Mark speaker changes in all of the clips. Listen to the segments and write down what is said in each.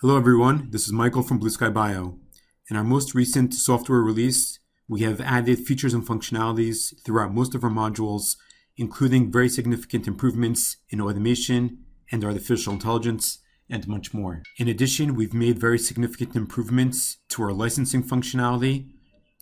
Speaker 1: Hello everyone, this is Michael from BlueSkyBio. In our most recent software release, we have added features and functionalities throughout most of our modules, including very significant improvements in automation and artificial intelligence, and much more. In addition, we've made very significant improvements to our licensing functionality,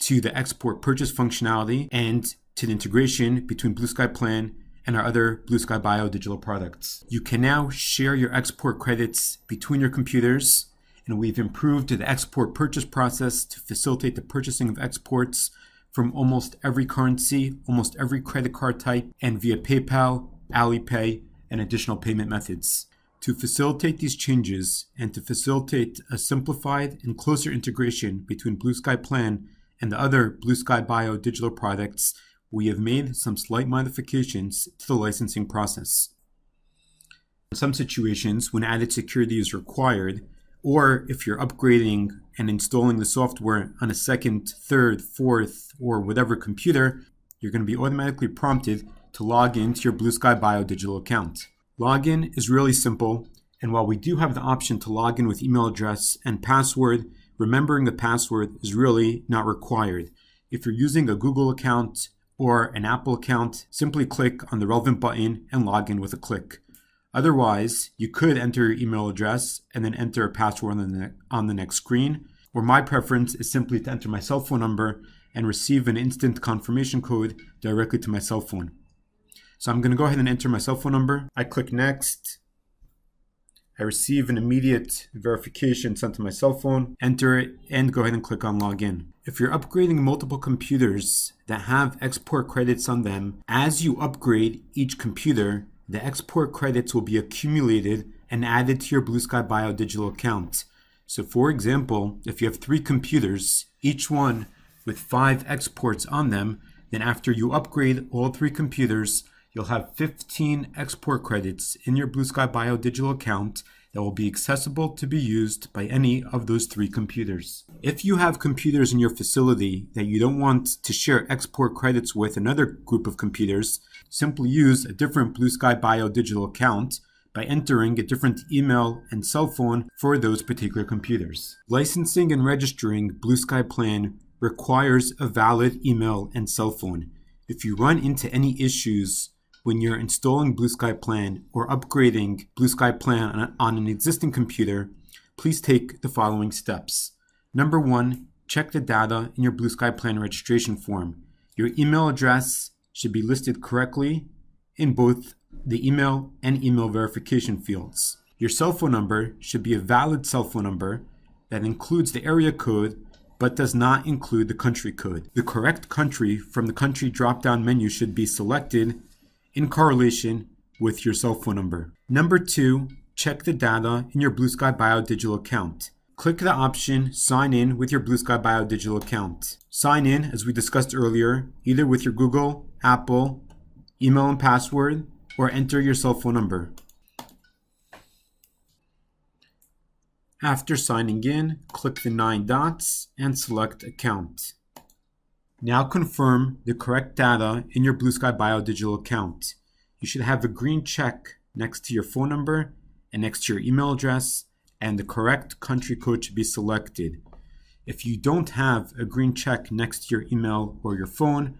Speaker 1: to the export purchase functionality, and to the integration between BlueSkyPlan and our other BlueSkyBio digital products. You can now share your export credits between your computers, and we've improved the export purchase process to facilitate the purchasing of exports from almost every currency, almost every credit card type, and via PayPal, Alipay, and additional payment methods. To facilitate these changes and to facilitate a simplified and closer integration between BlueSkyPlan and the other BlueSkyBio digital products, we have made some slight modifications to the licensing process. In some situations, when added security is required, or if you're upgrading and installing the software on a second, third, fourth, or whatever computer, you're going to be automatically prompted to log into your BlueSkyBio digital account. Login is really simple, and while we do have the option to log in with email address and password, remembering the password is really not required. If you're using a Google account or an Apple account, simply click on the relevant button and log in with a click. Otherwise, you could enter your email address and then enter a password on the next screen, or my preference is simply to enter my cell phone number and receive an instant confirmation code directly to my cell phone. So I'm going to go ahead and enter my cell phone number. I click next. I receive an immediate verification sent to my cell phone, enter it, and go ahead and click on login. If you're upgrading multiple computers that have export credits on them, as you upgrade each computer, the export credits will be accumulated and added to your BlueSkyBio digital account. So for example, if you have 3 computers, each one with 5 exports on them, then after you upgrade all 3 computers, you'll have 15 export credits in your BlueSkyBio digital account that will be accessible to be used by any of those 3 computers. If you have computers in your facility that you don't want to share export credits with another group of computers, simply use a different BlueSkyBio digital account by entering a different email and cell phone for those particular computers. Licensing and registering BlueSkyPlan requires a valid email and cell phone. If you run into any issues when you're installing BlueSkyPlan or upgrading BlueSkyPlan on an existing computer, please take the following steps. Number 1, check the data in your BlueSkyPlan registration form. Your email address should be listed correctly in both the email and email verification fields. Your cell phone number should be a valid cell phone number that includes the area code but does not include the country code. The correct country from the country drop-down menu should be selected in correlation with your cell phone number. Number 2, check the data in your BlueSkyBio digital account. Click the option Sign in with your BlueSkyBio digital account. Sign in, as we discussed earlier, either with your Google, Apple, email and password, or enter your cell phone number. After signing in, click the 9 dots and select Account. Now confirm the correct data in your BlueSkyBio digital account. You should have a green check next to your phone number and next to your email address, and the correct country code should be selected. If you don't have a green check next to your email or your phone,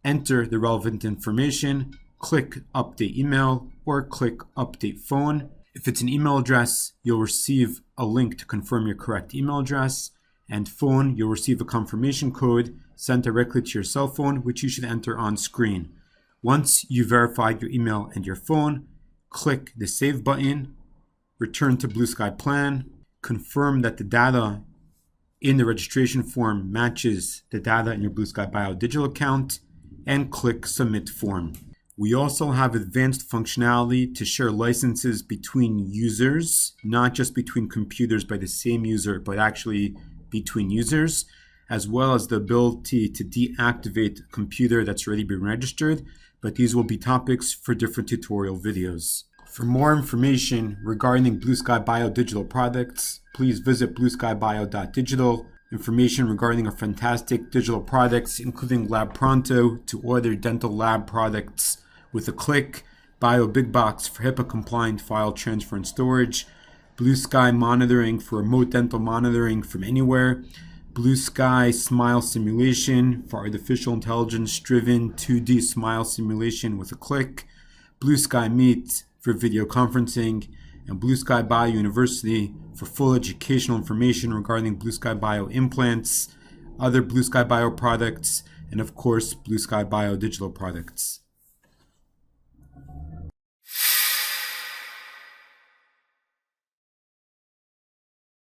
Speaker 1: enter the relevant information, click Update Email or click Update Phone. If it's an email address, you'll receive a link to confirm your correct email address, and phone, you'll receive a confirmation code sent directly to your cell phone, which you should enter on screen. Once you verified your email and your phone, click the Save button, return to BlueSkyPlan, confirm that the data in the registration form matches the data in your BlueSkyBio digital account, and click Submit Form. We also have advanced functionality to share licenses between users, not just between computers by the same user, but actually between users, as well as the ability to deactivate a computer that's already been registered, but these will be topics for different tutorial videos. For more information regarding BlueSkyBio digital products, please visit blueskybio.digital. Information regarding our fantastic digital products, including Lab Pronto to order dental lab products with a click, Bio Big Box for HIPAA compliant file transfer and storage, BlueSky monitoring for remote dental monitoring from anywhere, BlueSky Smile Simulation for artificial intelligence-driven 2D smile simulation with a click, BlueSky Meet for video conferencing, and BlueSkyBio University for full educational information regarding BlueSkyBio implants, other BlueSkyBio products, and of course BlueSkyBio digital products.